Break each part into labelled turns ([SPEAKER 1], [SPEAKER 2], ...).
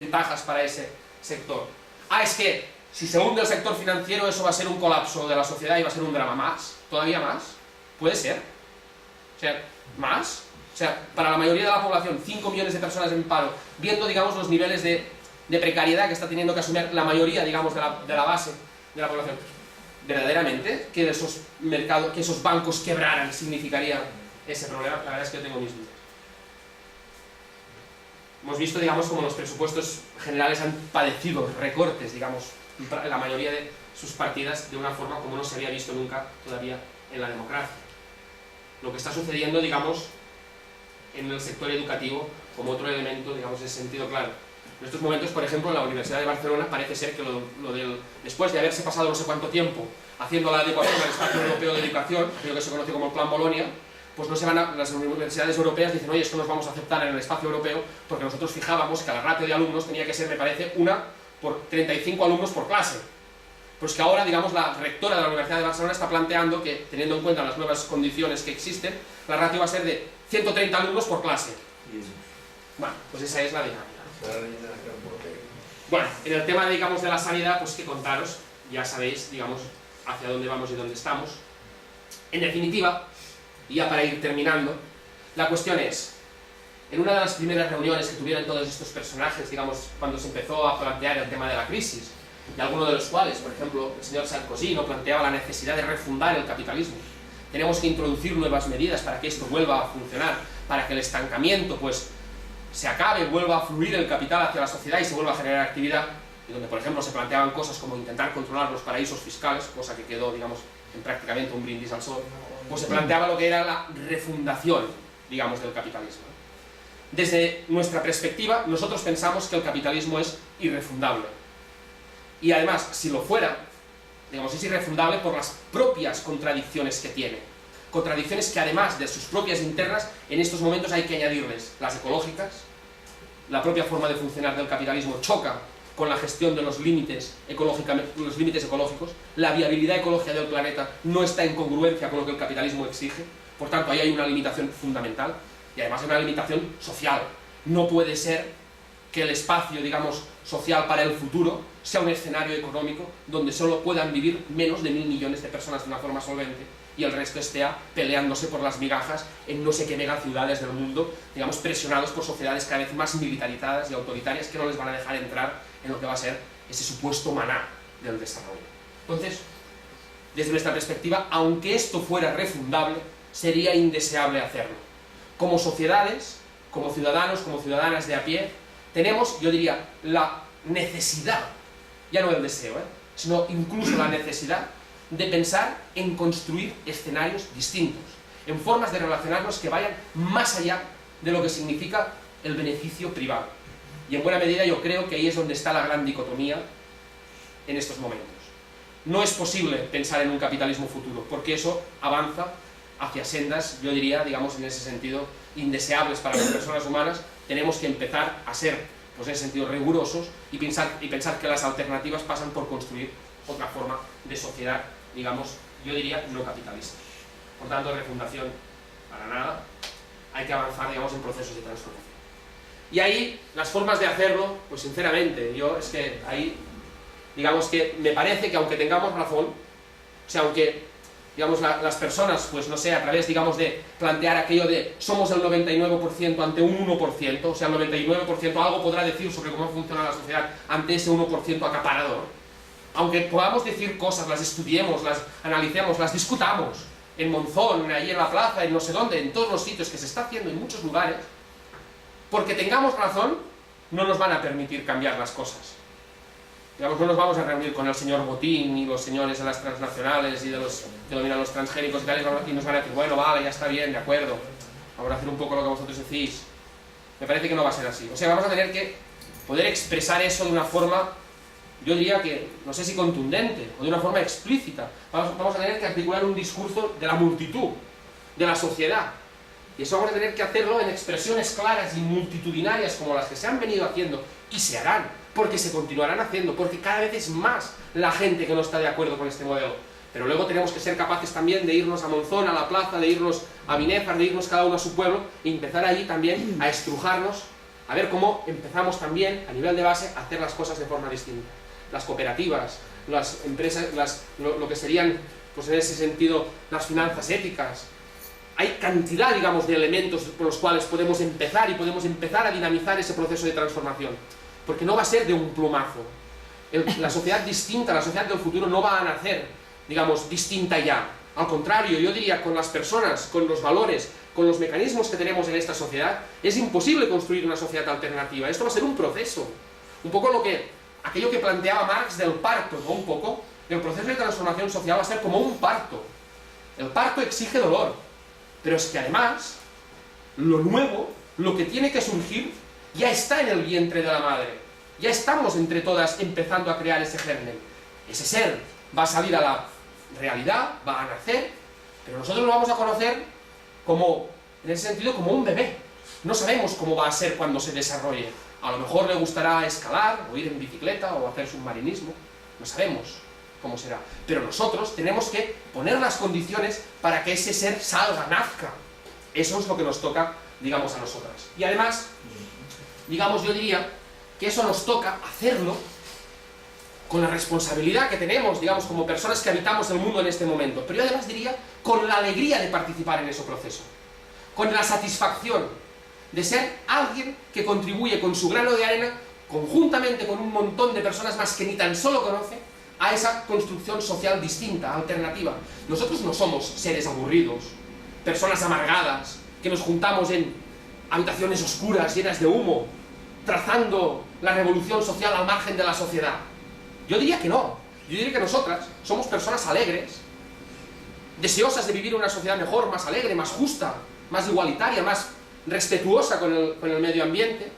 [SPEAKER 1] ventajas para ese sector. Ah, es que si se hunde el sector financiero, eso va a ser un colapso de la sociedad y va a ser un drama más, todavía más, puede ser. O sea, más. O sea, para la mayoría de la población, 5 millones de personas en paro, viendo, digamos, los niveles de precariedad que está teniendo que asumir la mayoría, digamos, de la base de la población. Verdaderamente, que esos mercados, que esos bancos quebraran significaría ese problema. La verdad es que yo tengo mis dudas. Hemos visto, digamos, como los presupuestos generales han padecido recortes, digamos, en la mayoría de sus partidas de una forma como no se había visto nunca todavía en la democracia. Lo que está sucediendo, digamos, en el sector educativo como otro elemento, digamos, de sentido claro. En estos momentos, por ejemplo, en la Universidad de Barcelona parece ser que después de haberse pasado no sé cuánto tiempo haciendo la adecuación al espacio europeo de educación, lo que se conoce como el Plan Bolonia, pues no se van las universidades europeas dicen, oye, esto nos vamos a aceptar en el espacio europeo porque nosotros fijábamos que la ratio de alumnos tenía que ser, me parece, 1 por 35 alumnos por clase. Pues que ahora, digamos, la rectora de la Universidad de Barcelona está planteando que, teniendo en cuenta las nuevas condiciones que existen, la ratio va a ser de 130 alumnos por clase. Bueno, pues esa es la dinámica. Bueno, en el tema, digamos, de la sanidad, pues que contaros, ya sabéis, digamos, hacia dónde vamos y dónde estamos. En definitiva, y ya para ir terminando, la cuestión es, en una de las primeras reuniones que tuvieron todos estos personajes, digamos, cuando se empezó a plantear el tema de la crisis, y algunos de los cuales, por ejemplo, el señor Sarkozy no planteaba la necesidad de refundar el capitalismo. Tenemos que introducir nuevas medidas para que esto vuelva a funcionar, para que el estancamiento, pues, se acabe, vuelva a fluir el capital hacia la sociedad y se vuelva a generar actividad, y donde, por ejemplo, se planteaban cosas como intentar controlar los paraísos fiscales, cosa que quedó, digamos, en prácticamente un brindis al sol, pues se planteaba lo que era la refundación, digamos, del capitalismo. Desde nuestra perspectiva, nosotros pensamos que el capitalismo es irrefundable. Y además, si lo fuera, digamos, es irrefundable por las propias contradicciones que tiene. Contradicciones que además de sus propias internas, en estos momentos hay que añadirles las ecológicas. La propia forma de funcionar del capitalismo choca con la gestión de los límites ecológicos. La viabilidad ecológica del planeta no está en congruencia con lo que el capitalismo exige. Por tanto, ahí hay una limitación fundamental. Y además hay una limitación social. No puede ser que el espacio, digamos, social para el futuro sea un escenario económico donde solo puedan vivir menos de 1.000 millones de personas de una forma solvente y el resto esté peleándose por las migajas en no sé qué megaciudades del mundo, digamos, presionados por sociedades cada vez más militarizadas y autoritarias que no les van a dejar entrar en lo que va a ser ese supuesto maná del desarrollo. Entonces, desde nuestra perspectiva, aunque esto fuera refundable, sería indeseable hacerlo. Como sociedades, como ciudadanos, como ciudadanas de a pie, tenemos, yo diría, la necesidad, ya no el deseo, sino incluso la necesidad de pensar en construir escenarios distintos, en formas de relacionarnos que vayan más allá de lo que significa el beneficio privado. Y en buena medida yo creo que ahí es donde está la gran dicotomía en estos momentos. No es posible pensar en un capitalismo futuro, porque eso avanza hacia sendas, yo diría, digamos, en ese sentido, indeseables para las personas humanas. Tenemos que empezar a ser, pues en ese sentido, rigurosos y pensar que las alternativas pasan por construir otra forma de sociedad, digamos, yo diría, no capitalista. Por tanto, refundación para nada. Hay que avanzar, digamos, en procesos de transformación. Y ahí, las formas de hacerlo, pues sinceramente, es que ahí, digamos que me parece que aunque tengamos razón, o sea, aunque, digamos, las personas, pues no sé, a través, digamos, de plantear aquello de somos el 99% ante un 1%, o sea, el 99% algo podrá decir sobre cómo funciona la sociedad ante ese 1% acaparador. Aunque podamos decir cosas, las estudiemos, las analicemos, las discutamos, en Monzón, allí en la plaza, en no sé dónde, en todos los sitios que se está haciendo en muchos lugares, porque tengamos razón, no nos van a permitir cambiar las cosas. Digamos, no nos vamos a reunir con el señor Botín y los señores de las transnacionales y de los que dominan los transgénicos y tal, y nos van a decir, bueno, vale, ya está bien, de acuerdo, vamos a hacer un poco lo que vosotros decís. Me parece que no va a ser así. O sea, vamos a tener que poder expresar eso de una forma, yo diría que, no sé si contundente, o de una forma explícita. Vamos a tener que articular un discurso de la multitud, de la sociedad. Y eso vamos a tener que hacerlo en expresiones claras y multitudinarias como las que se han venido haciendo, y se harán, porque se continuarán haciendo, porque cada vez es más la gente que no está de acuerdo con este modelo. Pero luego tenemos que ser capaces también de irnos a Monzón, a la plaza, de irnos a Binéfar, de irnos cada uno a su pueblo, y empezar allí también a estrujarnos a ver cómo empezamos también, a nivel de base, a hacer las cosas de forma distinta. Las cooperativas, las empresas, lo que serían, pues en ese sentido, las finanzas éticas. Hay cantidad, digamos, de elementos por los cuales podemos empezar y podemos empezar a dinamizar ese proceso de transformación. Porque no va a ser de un plumazo. La sociedad distinta, la sociedad del futuro no va a nacer, digamos, distinta ya. Al contrario, yo diría, con las personas, con los valores, con los mecanismos que tenemos en esta sociedad, es imposible construir una sociedad alternativa. Esto va a ser un proceso. Un poco aquello que planteaba Marx del parto, ¿no? Un poco, el proceso de transformación social va a ser como un parto. El parto exige dolor, pero es que además, lo nuevo, lo que tiene que surgir, ya está en el vientre de la madre. Ya estamos entre todas empezando a crear ese germen. Ese ser va a salir a la realidad, va a nacer, pero nosotros lo vamos a conocer como, en ese sentido, como un bebé. No sabemos cómo va a ser cuando se desarrolle. A lo mejor le gustará escalar, o ir en bicicleta, o hacer submarinismo. No sabemos cómo será. Pero nosotros tenemos que poner las condiciones para que ese ser salga, nazca. Eso es lo que nos toca, digamos, a nosotras. Y además, digamos, yo diría que eso nos toca hacerlo con la responsabilidad que tenemos, digamos, como personas que habitamos el mundo en este momento. Pero yo además diría, con la alegría de participar en ese proceso. Con la satisfacción de ser alguien que contribuye con su grano de arena, conjuntamente con un montón de personas más que ni tan solo conoce, a esa construcción social distinta, alternativa. Nosotros no somos seres aburridos, personas amargadas, que nos juntamos en habitaciones oscuras, llenas de humo, trazando la revolución social al margen de la sociedad. Yo diría que no. Yo diría que nosotras somos personas alegres, deseosas de vivir una sociedad mejor, más alegre, más justa, más igualitaria, más respetuosa con el medio ambiente.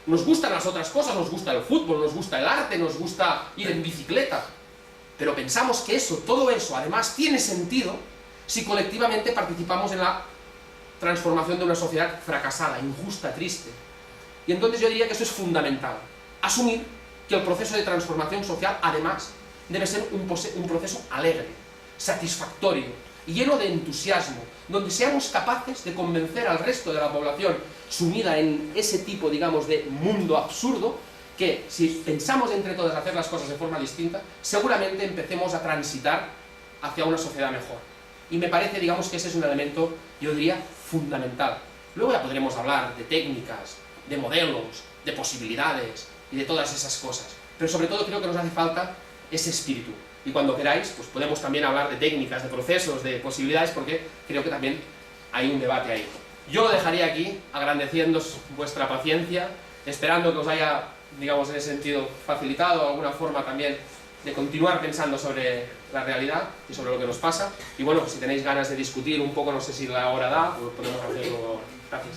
[SPEAKER 1] Nos gustan las otras cosas, nos gusta el fútbol, nos gusta el arte, nos gusta ir en bicicleta. Pero pensamos que todo eso, además, tiene sentido si colectivamente participamos en la transformación de una sociedad fracasada, injusta, triste. Y entonces yo diría que eso es fundamental. Asumir que el proceso de transformación social, además, debe ser un proceso alegre, satisfactorio y lleno de entusiasmo, donde seamos capaces de convencer al resto de la población sumida en ese tipo, digamos, de mundo absurdo, que si pensamos entre todas hacer las cosas de forma distinta, seguramente empecemos a transitar hacia una sociedad mejor. Y me parece, digamos, que ese es un elemento, yo diría, fundamental. Luego ya podremos hablar de técnicas, de modelos, de posibilidades y de todas esas cosas. Pero sobre todo creo que nos hace falta ese espíritu. Y cuando queráis, pues podemos también hablar de técnicas, de procesos, de posibilidades, porque creo que también hay un debate ahí. Yo lo dejaría aquí, agradeciéndoos vuestra paciencia, esperando que os haya, digamos, en ese sentido, facilitado alguna forma también de continuar pensando sobre la realidad y sobre lo que nos pasa. Y bueno, si tenéis ganas de discutir un poco, no sé si la hora da, pues podemos hacerlo ahora. Gracias.